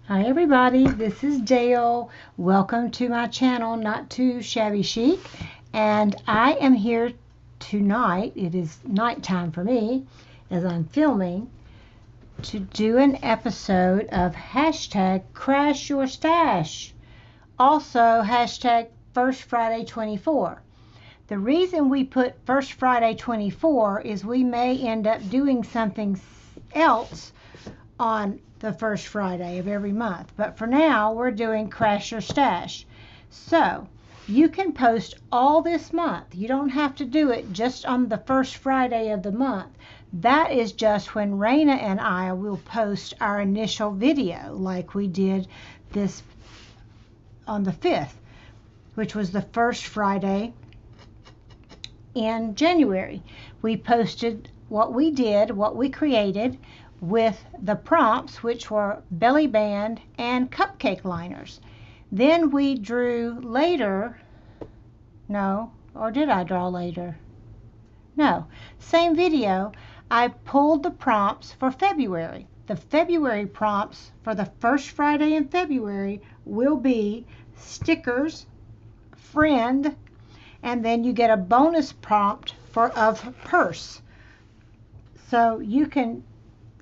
Hi everybody, this is Dale. Welcome to my channel, Not Too Shabby Chic. And I am here tonight, it is nighttime for me as I'm filming, to do an episode of hashtag Crash Your Stash. Also hashtag First Friday 24. The reason we put First Friday 24 is we may end up doing something else on the first Friday of every month. But for now, we're doing Crash Your Stash. So you can post all this month. You don't have to do it just on the first Friday of the month. That is just when Raina and I will post our initial video, like we did this on the 5th, which was the first Friday in January. We posted what we did, what we created, with the prompts, which were belly band and cupcake liners. Then we drew later, no, or did I draw later? No, same video, I pulled the prompts for February. The February prompts for the first Friday in February will be stickers, friend, and then you get a bonus prompt of purse. So you can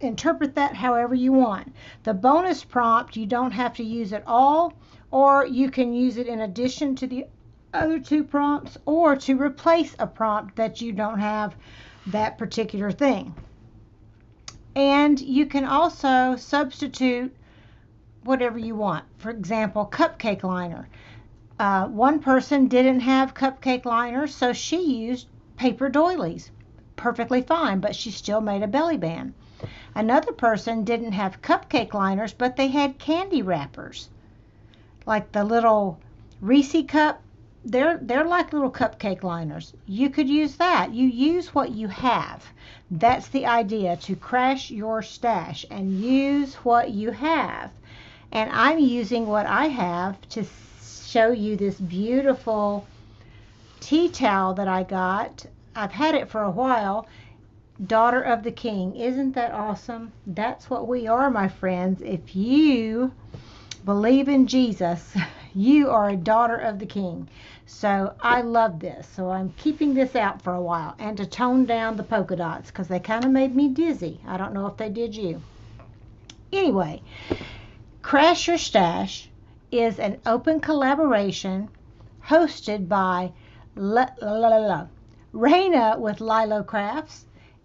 interpret that however you want. The bonus prompt, you don't have to use it all, or you can use it in addition to the other two prompts, or to replace a prompt that you don't have that particular thing. And you can also substitute whatever you want. For example, cupcake liner. One person didn't have cupcake liners, so she used paper doilies. Perfectly fine, but she still made a belly band. Another person didn't have cupcake liners, but they had candy wrappers. Like the little Reese cup, they're like little cupcake liners. You could use that. You use what you have. That's the idea, to crash your stash and use what you have. And I'm using what I have to show you this beautiful tea towel that I got. I've had it for a while. Daughter of the King. Isn't that awesome? That's what we are, my friends. If you believe in Jesus, you are a daughter of the King. So I love this. So I'm keeping this out for a while, and to tone down the polka dots because they kind of made me dizzy. I don't know if they did you. Anyway, Crash Your Stash is an open collaboration hosted by Raina with Lilo Crafts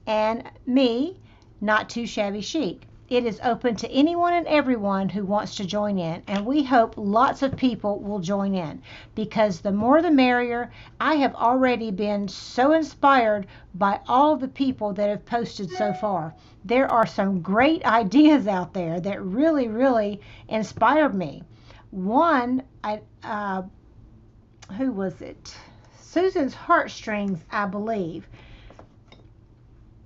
and me, Not Too Shabby Chic. It is open to anyone and everyone who wants to join in, and we hope lots of people will join in, because the more the merrier. I have already been so inspired by all of the people that have posted so far. There are some great ideas out there that really, really inspired me. One, who was it? Susan's Heartstrings, I believe,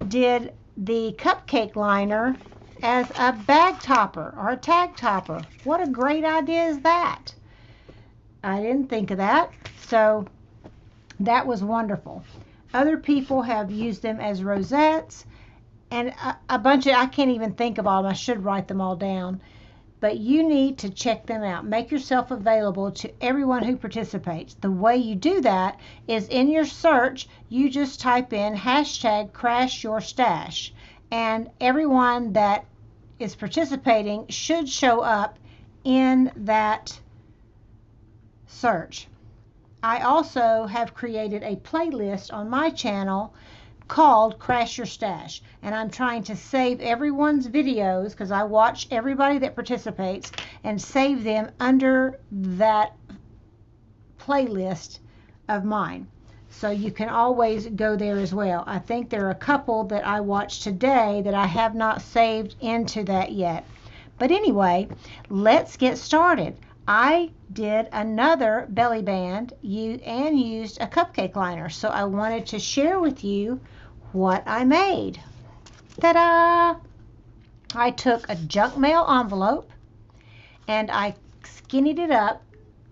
did the cupcake liner as a bag topper or a tag topper. What a great idea is that? I didn't think of that. So that was wonderful. Other people have used them as rosettes, and a bunch of, I can't even think of all of them. I should write them all down. But you need to check them out. Make yourself available to everyone who participates. The way you do that is in your search, you just type in hashtag Crash Your Stash, and everyone that is participating should show up in that search. I also have created a playlist on my channel called Crash Your Stash, and I'm trying to save everyone's videos, because I watch everybody that participates and save them under that playlist of mine, so you can always go there as well. I think there are a couple that I watched today that I have not saved into that yet. But anyway, let's get started. I did another belly band and used a cupcake liner, so I wanted to share with you what I made. Ta-da! I took a junk mail envelope and I skinnied it up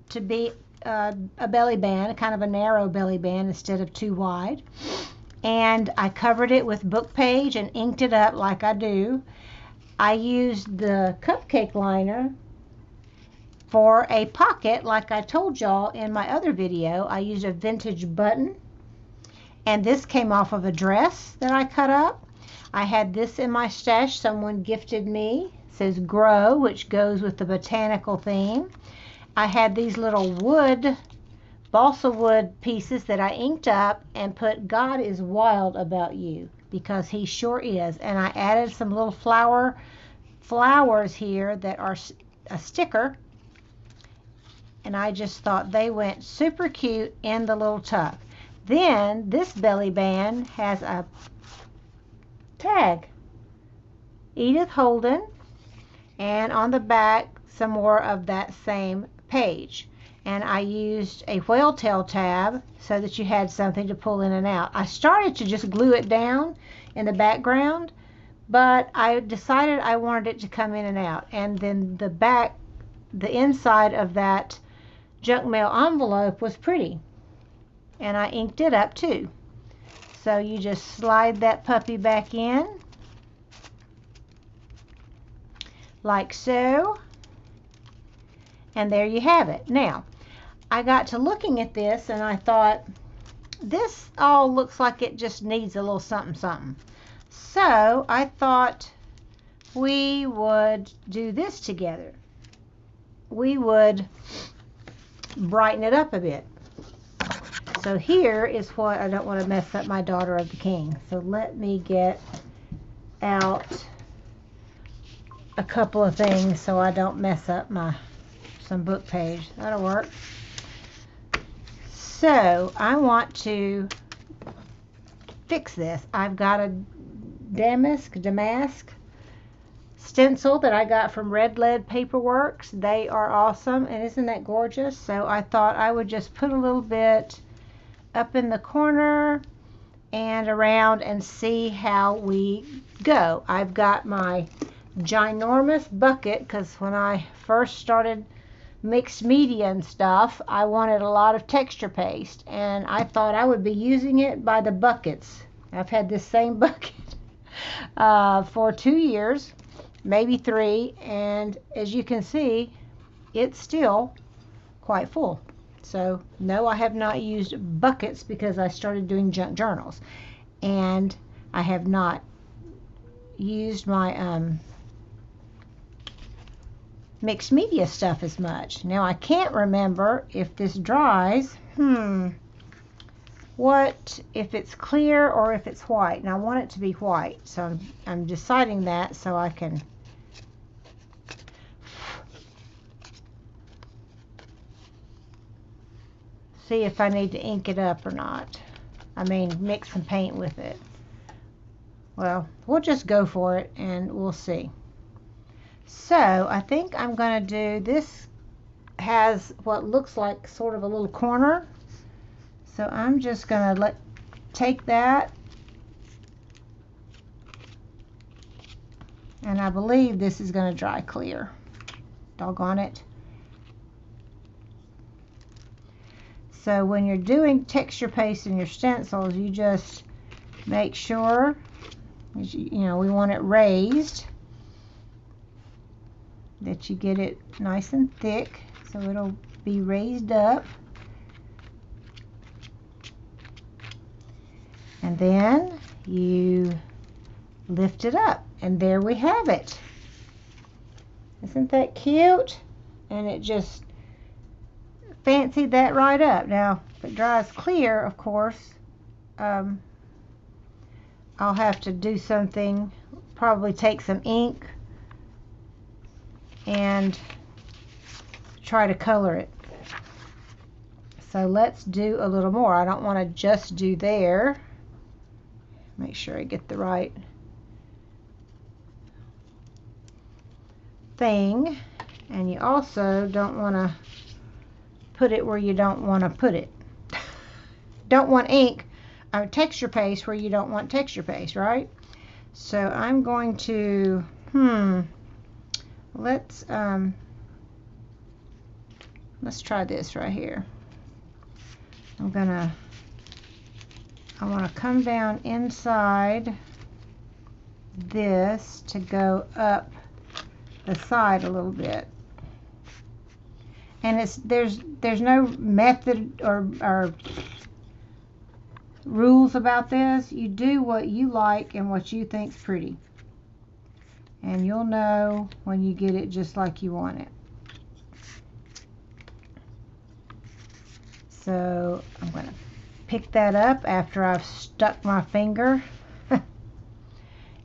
to be a belly band, kind of a narrow belly band instead of too wide. And I covered it with book page and inked it up like I do. I used the cupcake liner For a pocket, like I told y'all in my other video, I used a vintage button, and this came off of a dress that I cut up. I had this in my stash. Someone gifted me. It says grow, which goes with the botanical theme. I had these little wood, balsa wood pieces that I inked up and put God is wild about you, because he sure is. And I added some little flowers here that are a sticker, and I just thought they went super cute in the little tuck. Then this belly band has a tag, Edith Holden, and on the back some more of that same page. And I used a whale tail tab so that you had something to pull in and out. I started to just glue it down in the background, but I decided I wanted it to come in and out. And then the inside of that junk mail envelope was pretty, and I inked it up too. So you just slide that puppy back in like so, and there you have it. Now I got to looking at this and I thought, this all looks like it just needs a little something something. So I thought we would do this together. We would brighten it up a bit. So here is what, I don't want to mess up my Daughter of the King. So let me get out a couple of things so I don't mess up some book page. That'll work. So I want to fix this. I've got a damask stencil that I got from Red Lead Paperworks. They are awesome, and isn't that gorgeous? So I thought I would just put a little bit up in the corner and around and see how we go. I've got my ginormous bucket, because when I first started mixed media and stuff, I wanted a lot of texture paste, and I thought I would be using it by the buckets. I've had this same bucket for 2 years, maybe 3, and as you can see, it's still quite full. So no, I have not used buckets because I started doing junk journals, and I have not used my mixed media stuff as much. Now I can't remember if this dries. What if it's clear or if it's white? And I want it to be white, so I'm deciding that so I can see if I need to ink it up or not. I mean, mix some paint with it. Well, we'll just go for it and we'll see. So I think I'm going to do this. Has what looks like sort of a little corner, so I'm just going to take that, and I believe this is going to dry clear. Doggone it. So when you're doing texture paste in your stencils, you just make sure, you know, we want it raised, that you get it nice and thick, so it'll be raised up. And then you lift it up, and there we have it. Isn't that cute? And it just fancied that right up. Now, if it dries clear, of course, I'll have to do something, probably take some ink and try to color it. So let's do a little more. I don't want to just do there. Make sure I get the right thing. And you also don't want to put it where you don't want to put it. Don't want ink or texture paste where you don't want texture paste, right? So I'm going to let's try this right here. I want to come down inside this to go up the side a little bit. And there's no method or rules about this. You do what you like and what you think's pretty. And you'll know when you get it just like you want it. So I'm going to pick that up after I've stuck my finger.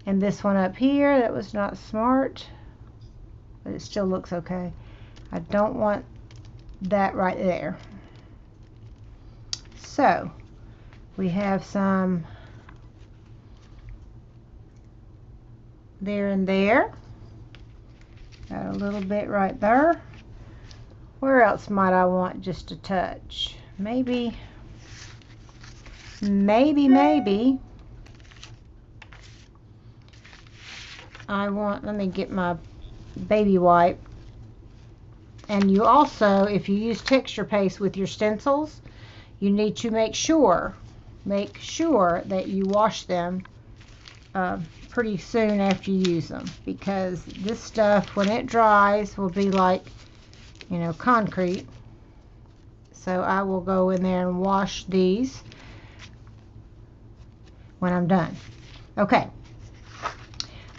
And this one up here, that was not smart, but it still looks okay. I don't want that right there. So we have some there and there. Got a little bit right there. Where else might I want just a touch? Maybe I want, let me get my baby wipe. And you also, if you use texture paste with your stencils, you need to make sure that you wash them pretty soon after you use them, because this stuff, when it dries, will be like, you know, concrete. So I will go in there and wash these when I'm done. Okay,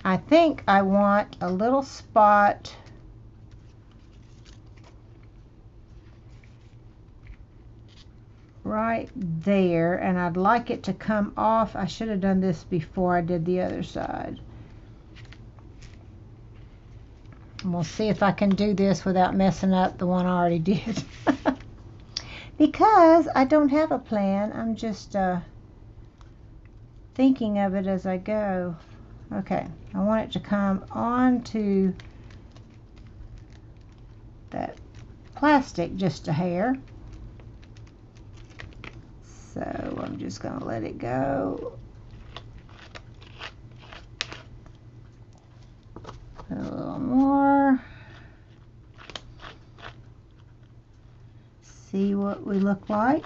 I think I want a little spot right there, and I'd like it to come off. I should have done this before I did the other side. And we'll see if I can do this without messing up the one I already did. Because I don't have a plan. I'm just thinking of it as I go. Okay, I want it to come onto that plastic just a hair. So I'm just going to let it go. A little more. See what we look like.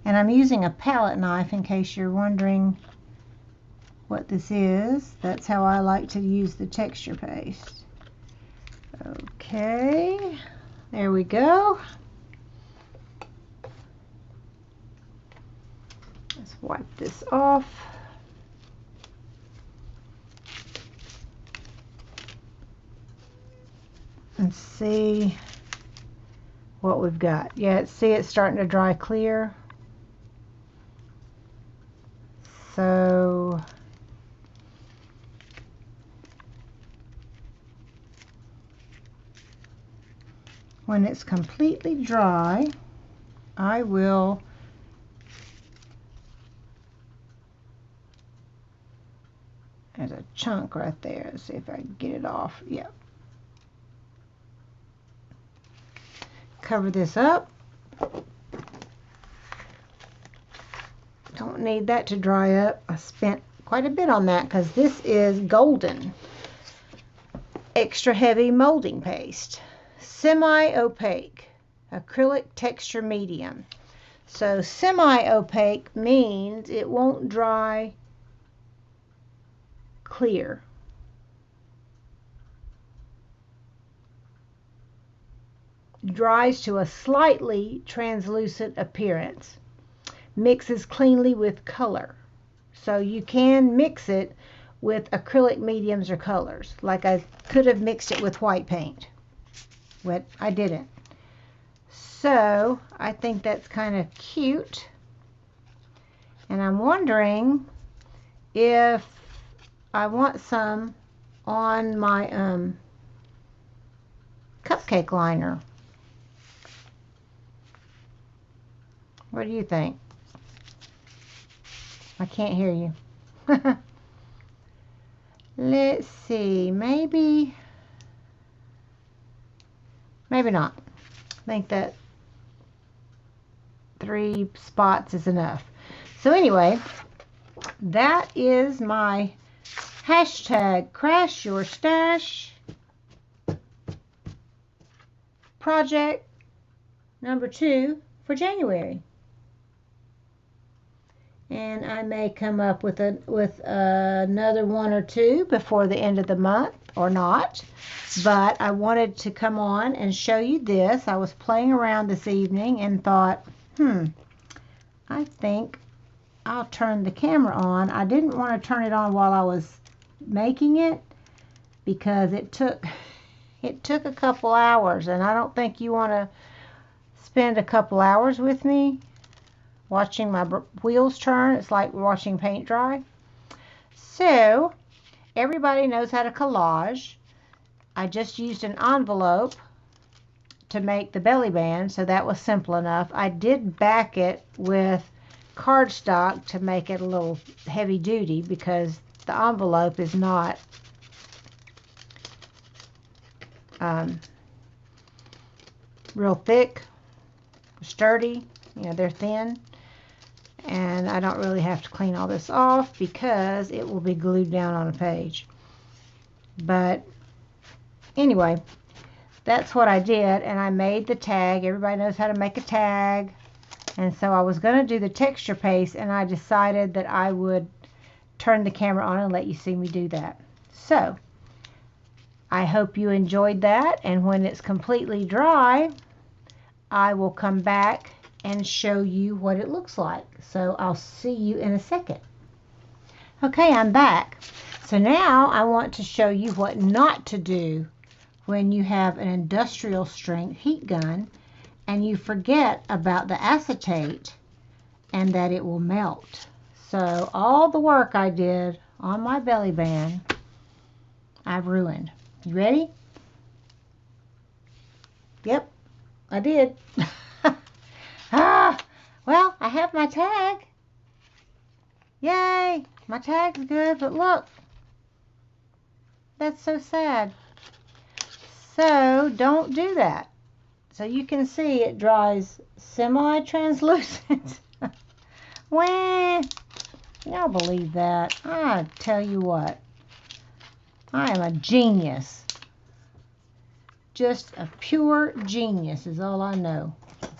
And I'm using a palette knife in case you're wondering what this is. That's how I like to use the texture paste. Okay, there we go. Let's wipe this off. And see what we've got. Yeah, see, it's starting to dry clear. So when it's completely dry, I will there's a chunk right there. Let's see if I can get it off. Yep. Cover this up. Don't need that to dry up. I spent quite a bit on that because this is Golden extra heavy molding paste, semi-opaque acrylic texture medium. So semi-opaque means it won't dry clear. Dries to a slightly translucent appearance. Mixes cleanly with color. So you can mix it with acrylic mediums or colors. Like I could have mixed it with white paint, but I didn't. So I think that's kind of cute. And I'm wondering if I want some on my cupcake liner. What do you think? I can't hear you. Let's see, maybe not. I think that 3 spots is enough. So anyway, that is my hashtag Crash Your Stash project number 2 for January. and I may come up with another one or two before the end of the month or not. But I wanted to come on and show you this. I was playing around this evening and thought, I think I'll turn the camera on. I didn't want to turn it on while I was making it because it took a couple hours, and I don't think you want to spend a couple hours with me watching my wheels turn. It's like watching paint dry. So everybody knows how to collage. I just used an envelope to make the belly band, so that was simple enough. I did back it with cardstock to make it a little heavy duty because the envelope is not real thick, sturdy. You know, they're thin. And I don't really have to clean all this off because it will be glued down on a page. But anyway, that's what I did, and I made the tag. Everybody knows how to make a tag. And so I was going to do the texture paste, and I decided that I would turn the camera on and let you see me do that. So I hope you enjoyed that, and when it's completely dry, I will come back and show you what it looks like. So I'll see you in a second. Okay, I'm back. So now I want to show you what not to do when you have an industrial strength heat gun and you forget about the acetate and that it will melt. So all the work I did on my belly band, I've ruined. You ready? Yep, I did. Well, I have my tag. Yay, my tag's good, but look, that's so sad. So don't do that. So you can see it dries semi-translucent. Wah, y'all believe that? I tell you what, I am a genius. Just a pure genius is all I know.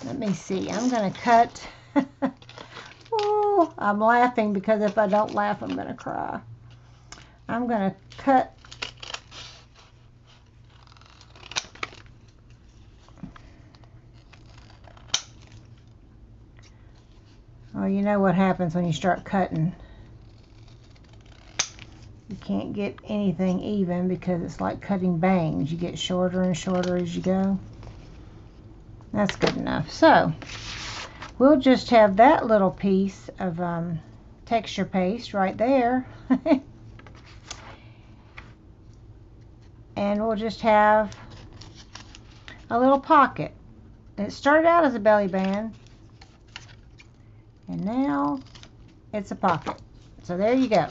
Let me see. I'm going to cut. Ooh, I'm laughing because if I don't laugh, I'm going to cry. I'm going to cut. Oh, you know what happens when you start cutting. You can't get anything even because it's like cutting bangs. You get shorter and shorter as you go. That's good enough. So we'll just have that little piece of texture paste right there. And we'll just have a little pocket. It started out as a belly band, and now it's a pocket. So there you go.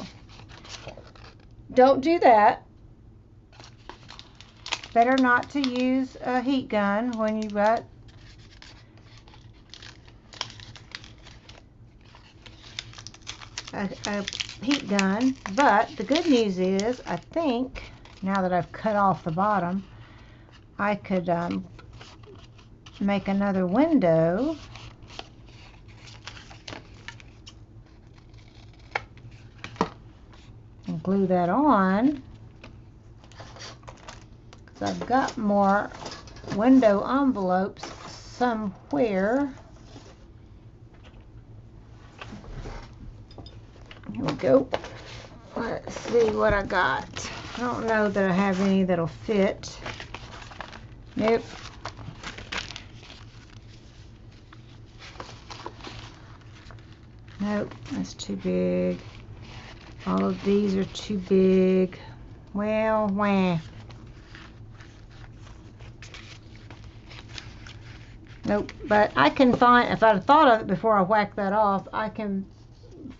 Don't do that. Better not to use a heat gun when you've got a heat gun. But the good news is, I think, now that I've cut off the bottom, I could make another window. And glue that on, because I've got more window envelopes somewhere. Here we go. Let's see what I got. I don't know that I have any that'll fit. Nope. Nope, that's too big. All of these are too big. Well, wah. Nope, but I can find, if I'd thought of it before I whack that off, I can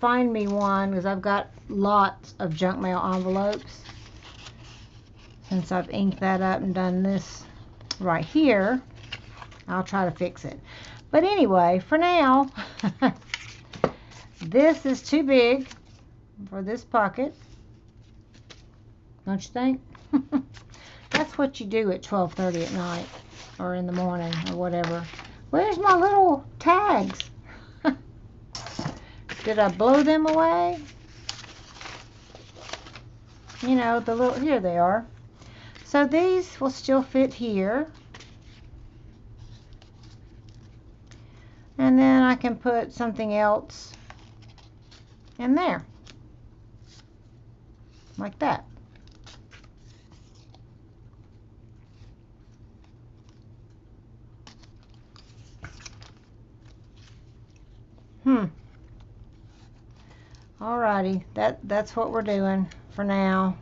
find me one, because I've got lots of junk mail envelopes. Since I've inked that up and done this right here, I'll try to fix it. But anyway, for now, this is too big for this pocket, don't you think? That's what you do at 12:30 at night or in the morning or whatever. Where's my little tags? Did I blow them away? You know, the little, here they are. So these will still fit here. And then I can put something else in there. Like that. Alrighty, that's what we're doing for now.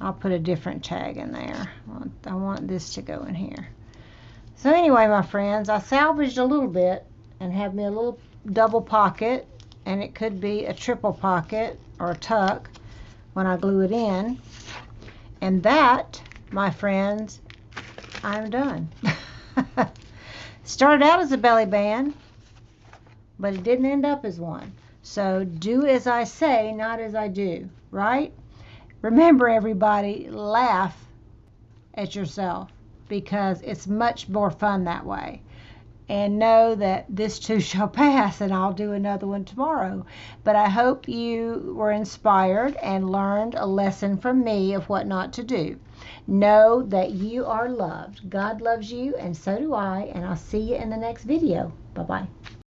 I'll put a different tag in there. I want this to go in here. So anyway, my friends, I salvaged a little bit and have me a little double pocket, and it could be a triple pocket or a tuck when I glue it in. And that, my friends, I'm done. Started out as a belly band, but it didn't end up as one. So do as I say, not as I do, right? Remember, everybody, laugh at yourself, because it's much more fun that way. And know that this too shall pass, and I'll do another one tomorrow. But I hope you were inspired and learned a lesson from me of what not to do. Know that you are loved. God loves you, and so do I, and I'll see you in the next video. Bye-bye.